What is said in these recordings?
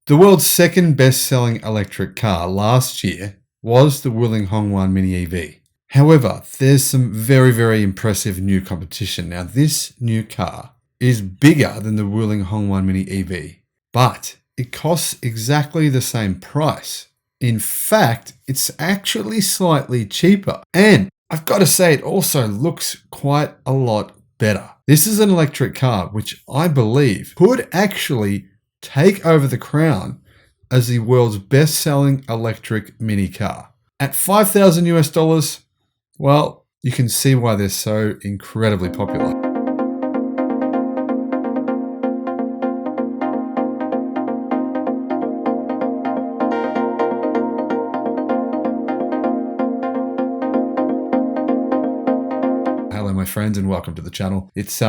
The world's second best-selling electric car last year was the Wuling Hongwan Mini EV. However, there's some very, very impressive new competition. Now, this new car is bigger than the Wuling Hongwan Mini EV, but it costs exactly the same price. In fact, it's actually slightly cheaper. And I've got to say, it also looks quite a lot better. This is an electric car, which I believe could actually take over the crown as the world's best-selling electric mini car. At $5,000 US, well, you can see why they're so incredibly popular. Hello, my friends, and welcome to the channel. It's 2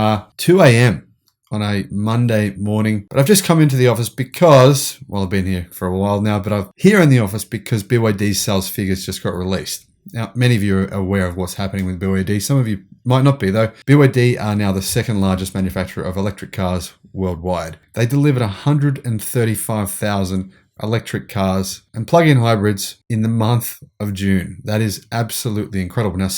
a.m. on a Monday morning, but I've just come into the office because, well, I've been here for a while now, but I'm here in the office because BYD's sales figures just got released. Now, many of you are aware of what's happening with BYD. Some of you might not be, though. BYD are now the second largest manufacturer of electric cars worldwide. They delivered 135,000 electric cars and plug-in hybrids in the month of June. That is absolutely incredible. Now,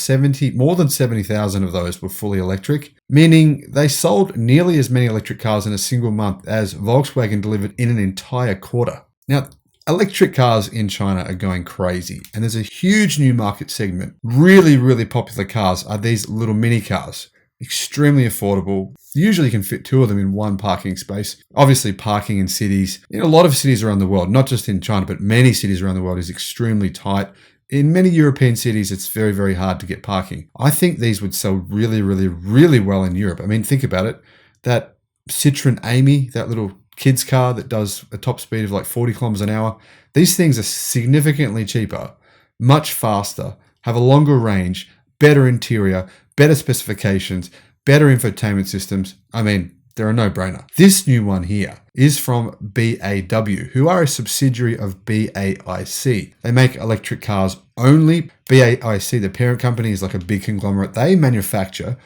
more than 70,000 of those were fully electric, meaning they sold nearly as many electric cars in a single month as Volkswagen delivered in an entire quarter. Now, electric cars in China are going crazy, and there's a huge new market segment. Really, really popular cars are these little mini cars. Extremely affordable. Usually you can fit two of them in one parking space. Obviously, parking in cities, in a lot of cities around the world, not just in China, but many cities around the world, is extremely tight. In many European cities, it's very, very hard to get parking. I think these would sell really, really, really well in Europe. I mean, think about it. That Citroen Amy, that little kid's car that does a top speed of like 40 kilometers an hour, these things are significantly cheaper, much faster, have a longer range, better interior, better specifications, better infotainment systems. I mean, they're a no-brainer. This new one here is from BAW, who are a subsidiary of BAIC. They make electric cars only. BAIC, the parent company, is like a big conglomerate. They manufacture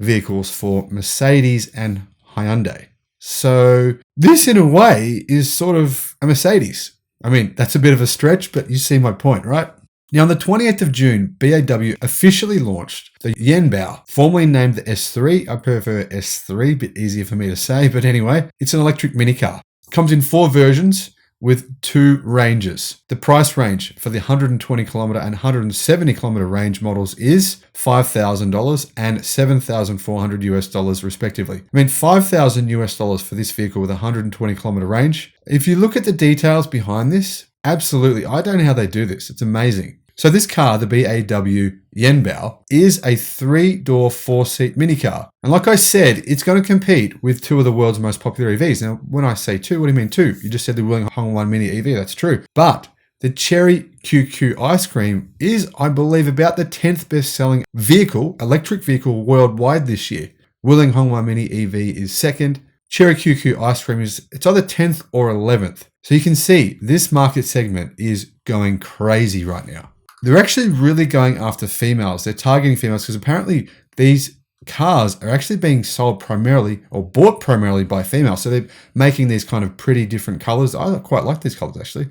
vehicles for Mercedes and Hyundai. So this, in a way, is sort of a Mercedes. I mean, that's a bit of a stretch, but you see my point, right? Now, on the 28th of June, BAW officially launched the Yanbao, formerly named the S3. I prefer S3, a bit easier for me to say, but anyway, it's an electric mini car. It comes in 4 versions with 2 ranges. The price range for the 120 kilometer and 170 kilometer range models is $5,000 and $7,400 US respectively. I mean, $5,000 US for this vehicle with a 120 kilometer range. If you look at the details behind this, absolutely, I don't know how they do this. It's amazing. So this car, the BAW Yanbao, is a 3-door, 4-seat mini car. And like I said, it's going to compete with 2 of the world's most popular EVs. Now, when I say 2, what do you mean 2? You just said the Wuling Hongwan Mini EV. That's true. But the Cherry QQ ice cream is, I believe, about the 10th best-selling electric vehicle worldwide this year. Wuling Hongwan Mini EV is second. Cherry QQ ice cream it's either 10th or 11th. So you can see this market segment is going crazy right now. They're actually really going after females. They're targeting females because apparently these cars are actually being sold primarily or bought primarily by females. So they're making these kind of pretty different colors. I quite like these colors, actually.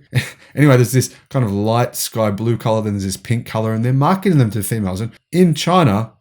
Anyway, there's this kind of light sky blue color, then there's this pink color, and they're marketing them to females. And in China,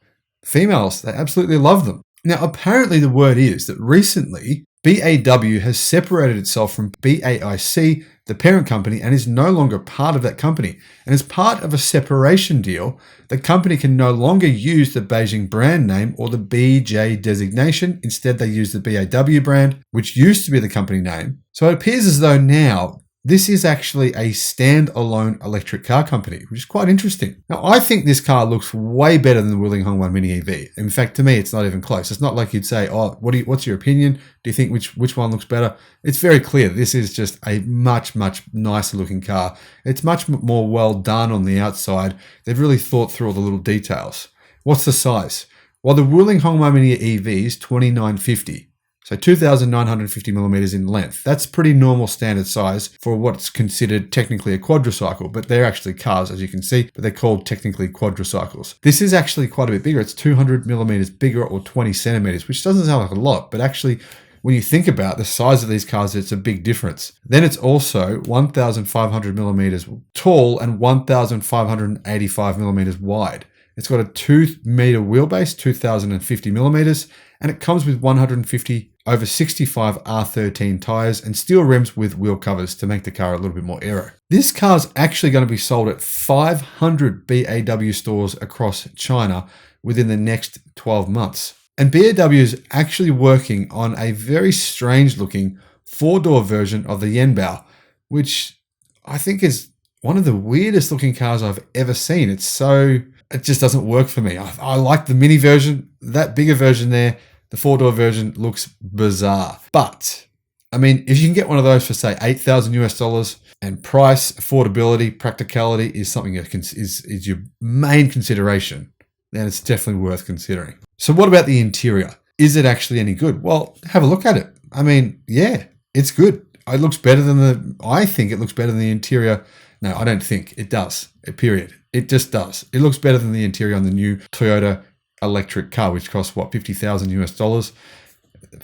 females, they absolutely love them. Now, apparently the word is that recently BAW has separated itself from BAIC, the parent company, and is no longer part of that company. And as part of a separation deal, the company can no longer use the Beijing brand name or the BJ designation. Instead, they use the BAW brand, which used to be the company name. So it appears as though now this is actually a standalone electric car company, which is quite interesting. Now, I think this car looks way better than the Wuling Hongwan Mini EV. In fact, to me, it's not even close. It's not like you'd say, oh, what's your opinion? Do you think which one looks better? It's very clear. This is just a much, much nicer looking car. It's much more well done on the outside. They've really thought through all the little details. What's the size? Well, the Wuling Hongwan Mini EV is 2950. So 2,950 millimeters in length. That's pretty normal standard size for what's considered technically a quadricycle, but they're actually cars, as you can see, but they're called technically quadricycles. This is actually quite a bit bigger. It's 200 millimeters bigger, or 20 centimeters, which doesn't sound like a lot, but actually when you think about the size of these cars, it's a big difference. Then it's also 1,500 millimeters tall and 1,585 millimeters wide. It's got a 2-meter wheelbase, 2,050 millimeters, and it comes with 150 over 65 R13 tires and steel rims with wheel covers to make the car a little bit more aero. This car's actually going to be sold at 500 BAW stores across China within the next 12 months. And BAW is actually working on a very strange looking 4-door version of the Yanbao, which I think is one of the weirdest looking cars I've ever seen. It just doesn't work for me. I like the mini version, that bigger version there. The 4-door version looks bizarre. But, I mean, if you can get one of those for, say, $8,000 and price, affordability, practicality is something that is your main consideration, then it's definitely worth considering. So what about the interior? Is it actually any good? Well, have a look at it. I mean, yeah, it's good. It looks better than I think it looks better than the interior. No, I don't think it does. Period. It just does. It looks better than the interior on the new Toyota electric car, which costs what, $50,000.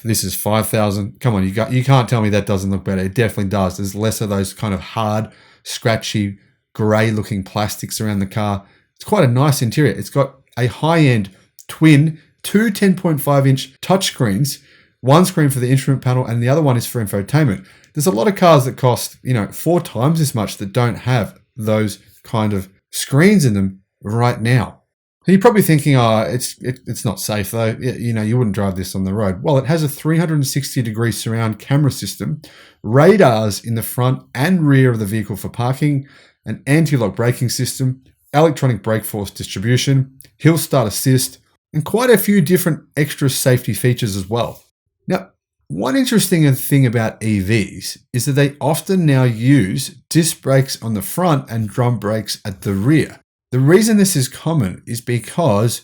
This is $5,000. Come on, you can't tell me that doesn't look better. It definitely does. There's less of those kind of hard, scratchy, grey-looking plastics around the car. It's quite a nice interior. It's got a high-end twin, two 10.5-inch touchscreens, one screen for the instrument panel, and the other one is for infotainment. There's a lot of cars that cost 4 times this much that don't have those kind of screens in them right now. And you're probably thinking, it's not safe though. You wouldn't drive this on the road. Well, it has a 360-degree surround camera system, radars in the front and rear of the vehicle for parking, an anti-lock braking system, electronic brake force distribution, hill start assist, and quite a few different extra safety features as well. Now, one interesting thing about EVs is that they often now use disc brakes on the front and drum brakes at the rear. The reason this is common is because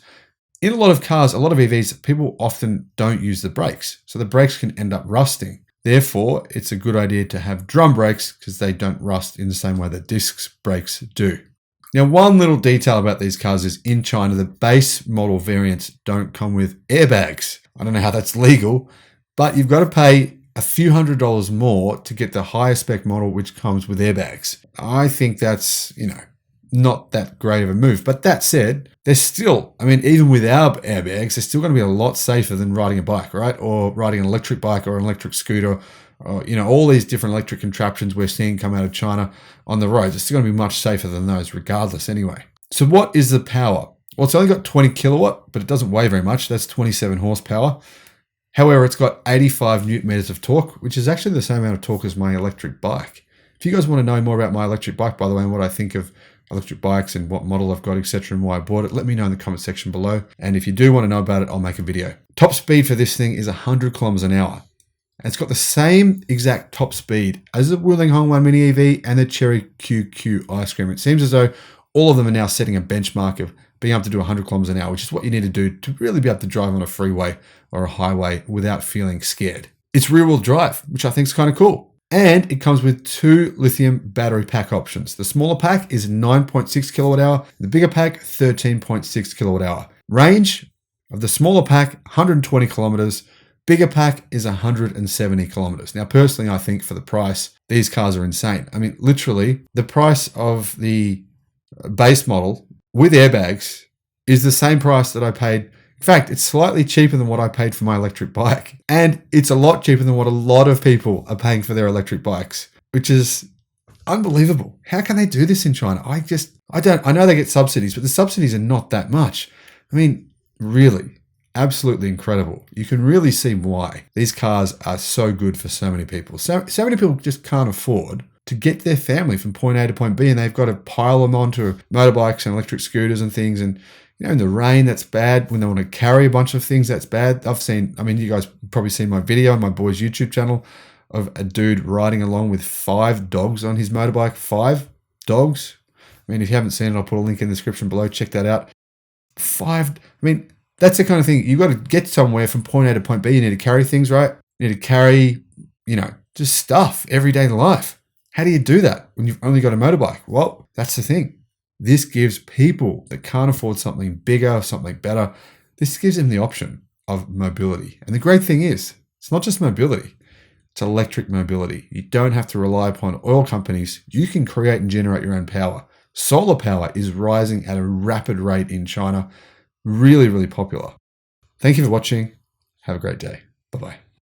in a lot of cars, a lot of EVs, people often don't use the brakes. So the brakes can end up rusting. Therefore, it's a good idea to have drum brakes because they don't rust in the same way that disc brakes do. Now, one little detail about these cars is in China, the base model variants don't come with airbags. I don't know how that's legal, but you've got to pay a few $100s more to get the higher spec model, which comes with airbags. I think that's, not that great of a move. But that said, there's still, even without airbags, they're still going to be a lot safer than riding a bike, right? Or riding an electric bike or an electric scooter, or, all these different electric contraptions we're seeing come out of China on the roads. It's still going to be much safer than those regardless anyway. So what is the power? Well, it's only got 20 kilowatt, but it doesn't weigh very much. That's 27 horsepower. However, it's got 85 newton meters of torque, which is actually the same amount of torque as my electric bike. If you guys want to know more about my electric bike, by the way, and what I think of electric bikes and what model I've got, etc., and why I bought it, let me know in the comment section below. And if you do want to know about it, I'll make a video. Top speed for this thing is 100 kilometers an hour. And it's got the same exact top speed as the Wuling Hongwan Mini EV and the Cherry QQ ice cream. It seems as though all of them are now setting a benchmark of being able to do 100 kilometers an hour, which is what you need to do to really be able to drive on a freeway or a highway without feeling scared. It's rear-wheel drive, which I think is kind of cool. And it comes with 2 lithium battery pack options. The smaller pack is 9.6 kilowatt hour. The bigger pack, 13.6 kilowatt hour. Range of the smaller pack, 120 kilometers. Bigger pack is 170 kilometers. Now, personally, I think for the price, these cars are insane. Literally, the price of the base model with airbags is the same price that I paid. In fact, it's slightly cheaper than what I paid for my electric bike. And it's a lot cheaper than what a lot of people are paying for their electric bikes, which is unbelievable. How can they do this in China? I know they get subsidies, but the subsidies are not that much. Really, absolutely incredible. You can really see why these cars are so good for so many people. So many people just can't afford to get their family from point A to point B, and they've got to pile them onto motorbikes and electric scooters and things. And in the rain, that's bad. When they want to carry a bunch of things, that's bad. You guys probably seen my video on my boy's YouTube channel of a dude riding along with 5 dogs on his motorbike. 5 dogs. If you haven't seen it, I'll put a link in the description below. Check that out. 5. That's the kind of thing. You've got to get somewhere from point A to point B. You need to carry things, right? You need to carry, just stuff every day in life. How do you do that when you've only got a motorbike? Well, that's the thing. This gives people that can't afford something bigger, something better, this gives them the option of mobility. And the great thing is, It's not just mobility, it's electric mobility. You don't have to rely upon oil companies. You can create and generate your own power. Solar power is rising at a rapid rate in China. Really, really popular. Thank you for watching. Have a great day. Bye-bye.